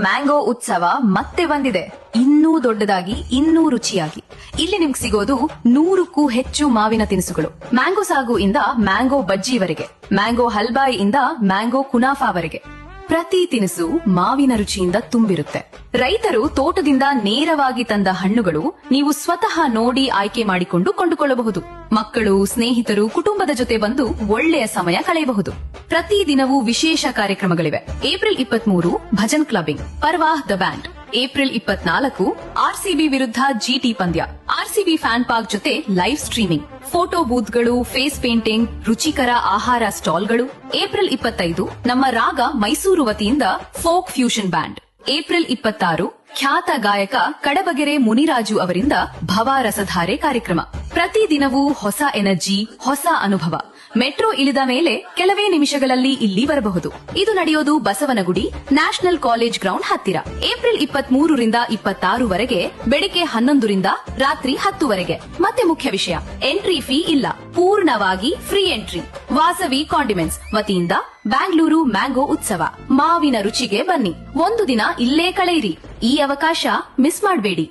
Mango ಉತ್ಸವ ಮತ್ತೆ ಬಂದಿದೆ. ಇನ್ನೂ ದೊಡ್ಡದಾಗಿ, ಇನ್ನೂ ರುಚಿಯಾಗಿ. ಇಲ್ಲಿ ನಿಮ್ಗೆ ಸಿಗೋದು 100ಕ್ಕೂ ಹೆಚ್ಚು ಮಾವಿನ ತಿನಿಸುಗಳು. ಮ್ಯಾಂಗೋ ಸಾಗು ಇಂದ ಮ್ಯಾಂಗೋ ಬಜ್ಜಿವರೆಗೆ, ಮ್ಯಾಂಗೋ ಹಲ್ವಾಯಿ ಇಂದ ಮ್ಯಾಂಗೋ ಕುನಾಫಾವರೆಗೆ. ಪ್ರತಿ ತಿನಿಸು ಮಾವಿನ ರುಚಿಯಿಂದ ತುಂಬಿರುತ್ತೆ. ರೈತರು ತೋಟದಿಂದ ನೇರವಾಗಿ ತಂದ ಹಣ್ಣುಗಳು ನೀವು ಸ್ವತಃ ನೋಡಿ ಆಯ್ಕೆ ಮಾಡಿಕೊಂಡು ಕೊಂಡುಕೊಳ್ಳಬಹುದು. ಮಕ್ಕಳು, ಸ್ನೇಹಿತರು, ಕುಟುಂಬದ ಜೊತೆ ಬಂದು ಒಳ್ಳೆಯ ಸಮಯ ಕಳೆಯಬಹುದು. ಪ್ರತಿ ದಿನವೂ ವಿಶೇಷ ಕಾರ್ಯಕ್ರಮಗಳಿವೆ. April 23 bhajan clubbing, Parvaah the band. April 24 RCB ವಿರುದ್ಧ ಜಿಟಿ ಪಂದ್ಯ. ಆರ್ಸಿಬಿ ಫ್ಯಾನ್ ಪಾರ್ಕ್ ಜೊತೆ ಲೈವ್ ಸ್ಟ್ರೀಮಿಂಗ್, ಫೋಟೋ ಬೂತ್ಗಳು, ಫೇಸ್ ಪೇಂಟಿಂಗ್, ರುಚಿಕರ ಆಹಾರ ಸ್ಟಾಲ್ಗಳು. ಏಪ್ರಿಲ್ 25 ನಮ್ಮ ರಾಗ ಮೈಸೂರು ವತಿಯಿಂದ ಫೋಕ್ ಫ್ಯೂಷನ್ ಬ್ಯಾಂಡ್. ಏಪ್ರಿಲ್ 26 ಖ್ಯಾತ ಗಾಯಕ ಕಡಬಗೆರೆ ಮುನಿರಾಜು ಅವರಿಂದ ಭವಾರಸಧಾರೆ ಕಾರ್ಯಕ್ರಮ. ಪ್ರತಿ ದಿನವೂ ಹೊಸ ಎನರ್ಜಿ, ಹೊಸ ಅನುಭವ. ಮೆಟ್ರೋ ಇಳಿದ ಮೇಲೆ ಕೆಲವೇ ನಿಮಿಷಗಳಲ್ಲಿ ಇಲ್ಲಿ ಬರಬಹುದು. ಇದು ನಡೆಯೋದು ಬಸವನಗುಡಿ ನ್ಯಾಷನಲ್ ಕಾಲೇಜ್ ಗ್ರೌಂಡ್ ಹತ್ತಿರ. ಏಪ್ರಿಲ್ 23ರಿಂದ 26ವರೆಗೆ ಬೆಳಿಗ್ಗೆ 11ರಿಂದ ರಾತ್ರಿ 10ವರೆಗೆ. ಮತ್ತೆ ಮುಖ್ಯ ವಿಷಯ, ಎಂಟ್ರಿ ಫೀ ಇಲ್ಲ, ಪೂರ್ಣವಾಗಿ ಫ್ರೀ ಎಂಟ್ರಿ. ವಾಸವಿ ಕಾಂಡಿಮೆಂಟ್ಸ್ ವತಿಯಿಂದ ಬ್ಯಾಂಗ್ಳೂರು ಮ್ಯಾಂಗೋ ಉತ್ಸವ. ಮಾವಿನ ರುಚಿಗೆ ಬನ್ನಿ, ಒಂದು ದಿನ ಇಲ್ಲೇ ಕಳೆಯಿರಿ. ಈ ಅವಕಾಶ ಮಿಸ್ ಮಾಡಬೇಡಿ.